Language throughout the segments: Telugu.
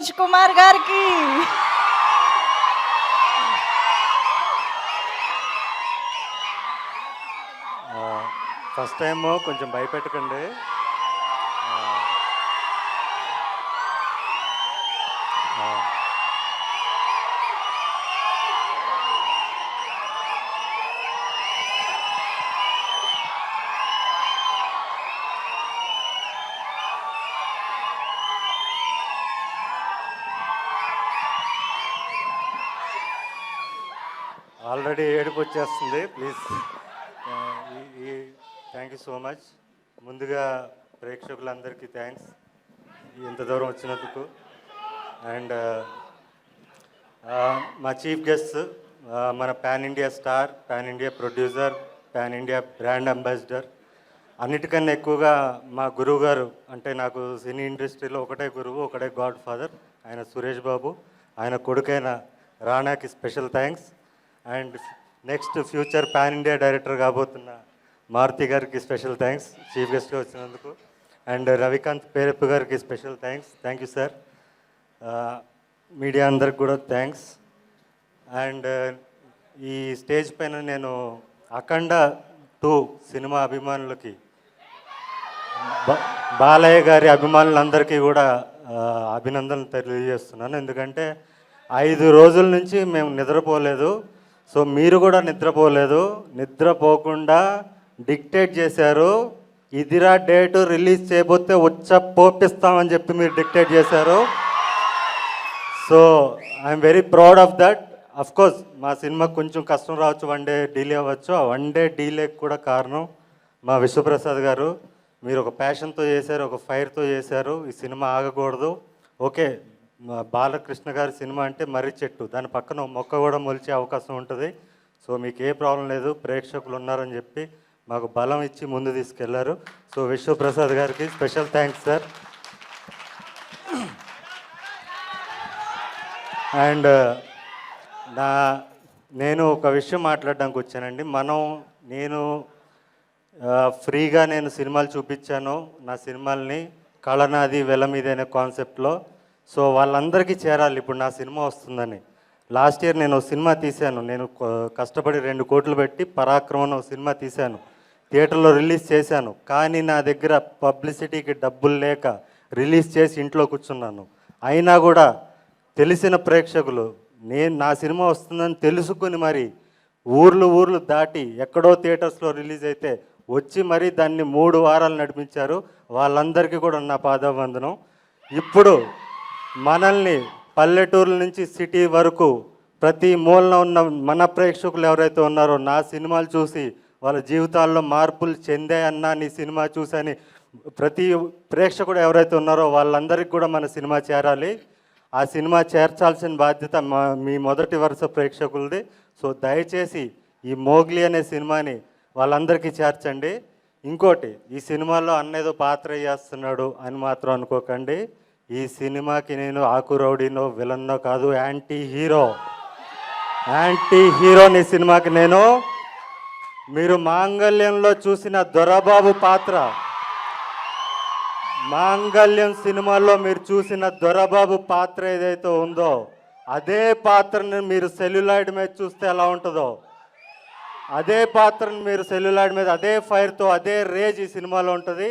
మనోజ్ కుమార్ గారికి. ఫస్ట్ టైం కొంచెం భయపెట్టకండి. ఆల్రెడీ ఏడుపు వచ్చేస్తుంది. Please, thank you so much. ముందుగా ప్రేక్షకులందరికీ థ్యాంక్స్ ఇంత దూరం వచ్చినందుకు. అండ్ మా చీఫ్ గెస్ట్, మన pan India star, pan India producer, pan India brand ambassador, అన్నిటికన్నా ఎక్కువగా మా గురువు గారు, అంటే నాకు సినీ ఇండస్ట్రీలో ఒకటే గురువు, ఒకటే గాడ్ ఫాదర్, ఆయన సురేష్ బాబు. ఆయన కొడుకైన రాణాకి special thanks. And next future pan India director కాబోతున్న మారుతి గారికి స్పెషల్ థ్యాంక్స్ చీఫ్ గెస్ట్గా వచ్చినందుకు. అండ్ రవికాంత్ పేరప్ప గారికి special thanks. Thank you sir. Media అందరికి కూడా థ్యాంక్స్. అండ్ ఈ స్టేజ్ పైన నేను అఖండ 2 సినిమా అభిమానులకి, బాలయ్య గారి అభిమానులందరికీ కూడా అభినందనలు తెలియజేస్తున్నాను. ఎందుకంటే 5 రోజుల నుంచి మేము నిద్రపోలేదు. సో మీరు కూడా నిద్రపోలేదు. నిద్రపోకుండా డిక్టేట్ చేశారు. ఇదిరా డేటు, రిలీజ్ చేయబోతే పోపిస్తామని చెప్పి మీరు డిక్టేట్ చేశారు. So I'm very proud of that. Of course మా సినిమాకి కొంచెం కష్టం రావచ్చు, 1 డే డిలే అవ్వచ్చు. ఆ 1 డే డిలేకి కూడా కారణం మా విశ్వప్రసాద్ గారు. మీరు ఒక ప్యాషన్తో చేశారు, ఒక ఫైర్తో చేశారు. ఈ సినిమా ఆగకూడదు. ఓకే, బాలకృష్ణ గారి సినిమా అంటే మర్రి చెట్టు, దాని పక్కన మొక్క కూడా మొలిచే అవకాశం ఉంటుంది. సో మీకు ఏ ప్రాబ్లం లేదు, ప్రేక్షకులు ఉన్నారని చెప్పి మాకు బలం ఇచ్చి ముందు తీసుకెళ్లారు. సో విశ్వప్రసాద్ గారికి స్పెషల్ థ్యాంక్స్ సార్. అండ్ నేను ఒక విషయం మాట్లాడడానికి వచ్చానండి. నేను ఫ్రీగా సినిమాలు చూపించాను, నా సినిమాల్ని కళనాది వెల మీద అనే కాన్సెప్ట్లో. సో వాళ్ళందరికీ చేరాలి ఇప్పుడు నా సినిమా వస్తుందని. లాస్ట్ ఇయర్ నేను సినిమా తీశాను. నేను కష్టపడి 2 కోట్లు పెట్టి పరాక్రమం సినిమా తీశాను, థియేటర్లో రిలీజ్ చేశాను. కానీ నా దగ్గర పబ్లిసిటీకి డబ్బులు లేక రిలీజ్ చేసి ఇంట్లో కూర్చున్నాను. అయినా కూడా తెలిసిన ప్రేక్షకులు నా సినిమా వస్తుందని తెలుసుకుని మరి ఊర్లు దాటి ఎక్కడో థియేటర్స్లో రిలీజ్ అయితే వచ్చి మరీ దాన్ని 3 వారాలు నడిపించారు. వాళ్ళందరికీ కూడా నా పాదావందనం. ఇప్పుడు మనల్ని పల్లెటూర్ల నుంచి సిటీ వరకు ప్రతి మూలన ఉన్న మన ప్రేక్షకులు ఎవరైతే ఉన్నారో నా సినిమాలు చూసి వాళ్ళ జీవితాల్లో మార్పులు చెందాయన్నా నీ సినిమా చూసని ప్రతి ప్రేక్షకుడు ఎవరైతే ఉన్నారో వాళ్ళందరికీ కూడా మన సినిమా చేరాలి. ఆ సినిమా చేర్చాల్సిన బాధ్యత మీ మొదటి వరుస ప్రేక్షకులది. సో దయచేసి ఈ మోగ్లీ అనే సినిమాని వాళ్ళందరికీ చేర్చండి. ఇంకోటి, ఈ సినిమాలో అన్నేదో పాత్ర చేస్తున్నాడు అని మాత్రం అనుకోకండి. ఈ సినిమాకి నేను ఆకు రౌడీనో విలన్నో కాదు, యాంటీ హీరోని సినిమాకి నేను. మీరు మాంగళ్యంలో చూసిన దొరబాబు పాత్ర, మాంగళ్యం సినిమాలో మీరు చూసిన దొరబాబు పాత్ర ఏదైతే ఉందో అదే పాత్రని మీరు సెల్యులాయిడ్ మీద చూస్తే ఎలా ఉంటుందో అదే పాత్రను మీరు సెల్యులాయిడ్ మీద అదే ఫైర్తో అదే రేజ్ ఈ సినిమాలో ఉంటుంది.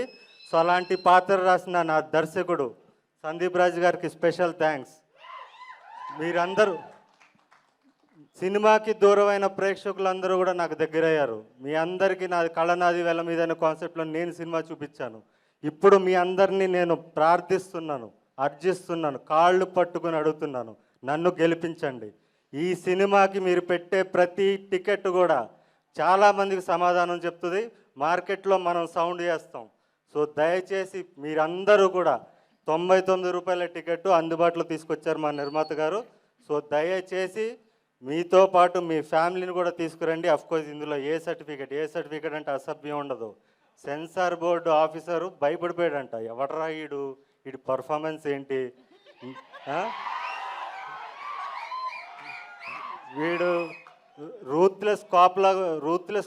సో అలాంటి పాత్ర రాసిన నా దర్శకుడు సందీప్ రాజ్ గారికి స్పెషల్ థ్యాంక్స్. మీరందరూ సినిమాకి దూరమైన ప్రేక్షకులందరూ కూడా నాకు దగ్గరయ్యారు. మీ అందరికీ నాది కళనాది వెల మీద అనే కాన్సెప్ట్లో నేను సినిమా చూపించాను. ఇప్పుడు మీ అందరినీ నేను ప్రార్థిస్తున్నాను, అర్జిస్తున్నాను, కాళ్ళు పట్టుకుని అడుగుతున్నాను, నన్ను గెలిపించండి. ఈ సినిమాకి మీరు పెట్టే ప్రతి టికెట్ కూడా చాలామందికి సమాధానం చెప్తుంది. మార్కెట్లో మనం సౌండ్ చేస్తాం. సో దయచేసి మీరందరూ కూడా 99 రూపాయల టికెట్ అందుబాటులో తీసుకొచ్చారు మా నిర్మాత గారు. సో దయచేసి మీతో పాటు మీ ఫ్యామిలీని కూడా తీసుకురండి. అఫ్కోర్స్ ఇందులో ఏ సర్టిఫికేట్ అంటే అసభ్యం ఉండదు. సెన్సార్ బోర్డు ఆఫీసరు భయపడిపోయాడంట, ఎవడరా వీడి పర్ఫార్మెన్స్ ఏంటి, వీడు రూత్లెస్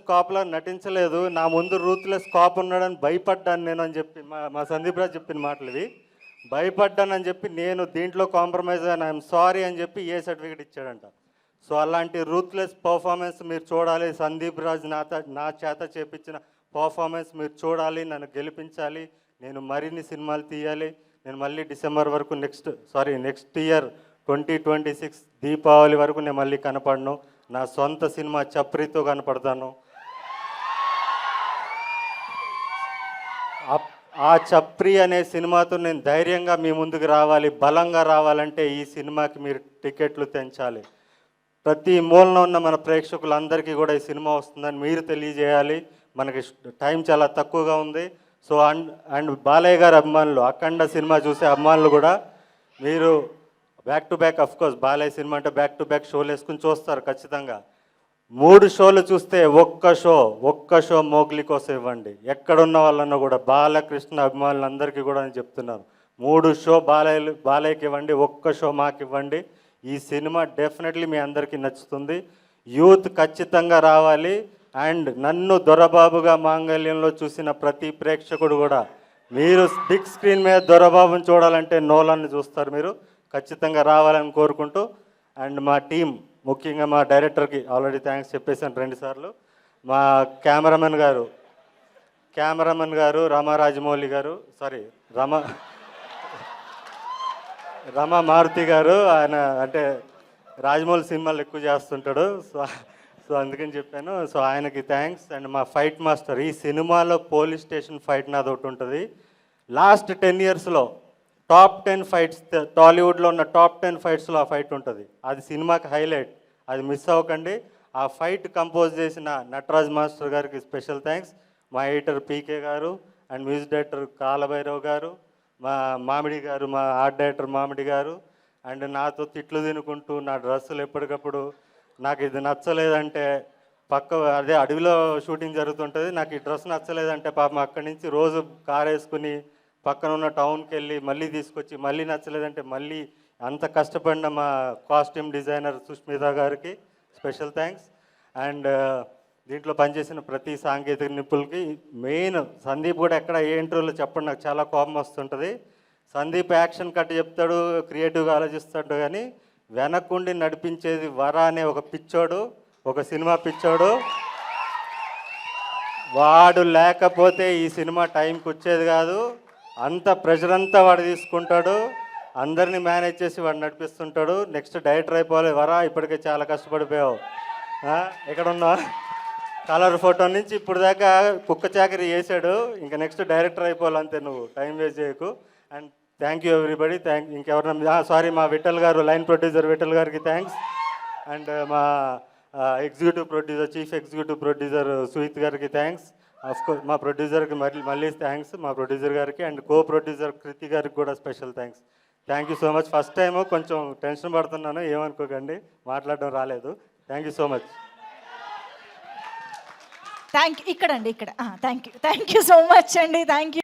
కాప్లా నటించలేదు, నా ముందు రూత్లెస్ కాప్ ఉన్నాడని భయపడ్డాను నేను అని చెప్పి మా సందీప్ రాజ్ చెప్పిన మాటలు ఇవి. భయపడ్డానని చెప్పి నేను దీంట్లో కాంప్రమైజ్ అని ఐఎమ్ సారీ అని చెప్పి ఏ సర్టిఫికేట్ ఇచ్చాడంట. సో అలాంటి రూత్లెస్ పర్ఫార్మెన్స్ మీరు చూడాలి. సందీప్ రాజ్ నా చేత చేపించిన పర్ఫార్మెన్స్ మీరు చూడాలి, నన్ను గెలిపించాలి, నేను మరిన్ని సినిమాలు తీయాలి. నేను మళ్ళీ డిసెంబర్ వరకు నెక్స్ట్ ఇయర్ 2026 దీపావళి వరకు నేను మళ్ళీ కనపడను. నా సొంత సినిమా చప్రితో కనపడతాను. ఆ చప్రి అనే సినిమాతో నేను ధైర్యంగా మీ ముందుకు రావాలి. బలంగా రావాలంటే ఈ సినిమాకి మీరు టికెట్లు తెంచాలి. ప్రతి మూలన ఉన్న మన ప్రేక్షకులందరికీ కూడా ఈ సినిమా వస్తుందని మీరు తెలియజేయాలి. మనకి టైం చాలా తక్కువగా ఉంది. సో అండ్ బాలయ్య గారి అభిమానులు, అఖండ సినిమా చూసే అభిమానులు కూడా మీరు back to back, of course Balayya cinema అంటే బ్యాక్ టు బ్యాక్ షోలు వేసుకుని చూస్తారు ఖచ్చితంగా. 3 షోలు చూస్తే ఒక్క షో మోగ్లీ కోసం ఇవ్వండి. ఎక్కడున్న వాళ్ళన్నా కూడా బాలకృష్ణ అభిమానులందరికీ కూడా నేను చెప్తున్నాను, 3 షో బాలయ్యకి ఇవ్వండి, ఒక్క షో మాకు ఇవ్వండి. ఈ సినిమా డెఫినెట్లీ మీ అందరికీ నచ్చుతుంది. యూత్ ఖచ్చితంగా రావాలి. అండ్ నన్ను దొరబాబుగా మాంగళ్యంలో చూసిన ప్రతి ప్రేక్షకుడు కూడా మీరు బిగ్ స్క్రీన్ మీద దొరబాబుని చూడాలంటే నోలాన్ని చూస్తారు. మీరు ఖచ్చితంగా రావాలని కోరుకుంటూ, అండ్ మా టీం ముఖ్యంగా మా డైరెక్టర్కి ఆల్రెడీ థ్యాంక్స్ చెప్పేసాను 2 సార్లు. మా కెమెరామెన్ గారు రామారాజమౌళి గారు, రమ మారుతి గారు, ఆయన అంటే రాజమౌళి సినిమాలు ఎక్కువ చేస్తుంటాడు. సో అందుకని చెప్పాను. సో ఆయనకి థ్యాంక్స్. అండ్ మా ఫైట్ మాస్టర్, ఈ సినిమాలో పోలీస్ స్టేషన్ ఫైట్ నాది ఒకటి ఉంటుంది. లాస్ట్ 10 ఇయర్స్లో టాప్ 10 ఫైట్స్, టాలీవుడ్లో ఉన్న టాప్ 10 ఫైట్స్లో ఆ ఫైట్ ఉంటుంది. అది సినిమాకి హైలైట్, అది మిస్ అవ్వకండి. ఆ ఫైట్ కంపోజ్ చేసిన నటరాజ్ మాస్టర్ గారికి స్పెషల్ థ్యాంక్స్. మా ఎడిటర్ పీకే గారు అండ్ మ్యూజిక్ డైరెక్టర్ కాలభైరవ్ గారు, మా మామిడి గారు, మా ఆర్ట్ డైరెక్టర్ మామిడి గారు. అండ్ నాతో తిట్లు తినుకుంటూ నా డ్రెస్సులు ఎప్పటికప్పుడు నాకు ఇది నచ్చలేదంటే, అదే అడవిలో షూటింగ్ జరుగుతుంటుంది, నాకు ఈ డ్రెస్ నచ్చలేదంటే పాపం అక్కడి నుంచి రోజు కార్ వేసుకుని పక్కన ఉన్న టౌన్కి వెళ్ళి మళ్ళీ తీసుకొచ్చి, మళ్ళీ నచ్చలేదంటే మళ్ళీ అంత కష్టపడిన మా కాస్ట్యూమ్ డిజైనర్ సుష్మిత గారికి స్పెషల్ థ్యాంక్స్. అండ్ దీంట్లో పనిచేసిన ప్రతి సాంకేతిక నిపుణులకి, మెయిన్ సందీప్ కూడా ఎక్కడ ఏ ఇంటర్వ్యూలో చెప్పండి, నాకు చాలా కోపం వస్తుంటుంది. సందీప్ యాక్షన్ కట్ చెప్తాడు, క్రియేటివ్గా ఆలోచిస్తాడు, కానీ వెనకుండి నడిపించేది వర అనే ఒక పిచ్చోడు, ఒక సినిమా పిచ్చోడు. వాడు లేకపోతే ఈ సినిమా టైంకి వచ్చేది కాదు. అంత ప్రెషర్ అంతా వాడు తీసుకుంటాడు, అందరినీ మేనేజ్ చేసి వాడు నడిపిస్తుంటాడు. నెక్స్ట్ డైరెక్టర్ అయిపోవాలి. వరా ఇప్పటికే చాలా కష్టపడిపోయావు, ఎక్కడున్నా కలర్ ఫోటో నుంచి ఇప్పుడు దాకా కుక్క చాకరీ చేశాడు, ఇంకా నెక్స్ట్ డైరెక్టర్ అయిపోవాలి అంతే, నువ్వు టైం వేస్ట్ చేయకు. And thank you everybody. ఇంకెవరన్నా మా విఠల్ గారు, లైన్ ప్రొడ్యూసర్ విఠల్ గారికి థ్యాంక్స్. అండ్ మా చీఫ్ ఎగ్జిక్యూటివ్ ప్రొడ్యూసర్ సుహిత్ గారికి థ్యాంక్స్. అఫ్కోర్స్ మా ప్రొడ్యూసర్కి మళ్ళీ థ్యాంక్స్, మా ప్రొడ్యూసర్ గారికి. అండ్ కో ప్రొడ్యూసర్ కృతి గారికి కూడా special thanks. Thank you so much. First time కొంచెం టెన్షన్ పడుతున్నాను, ఏమనుకోకండి, మాట్లాడడం రాలేదు. Thank you so much. Thank you. ఇక్కడ థ్యాంక్ యూ సో మచ్ అండి. Thank you.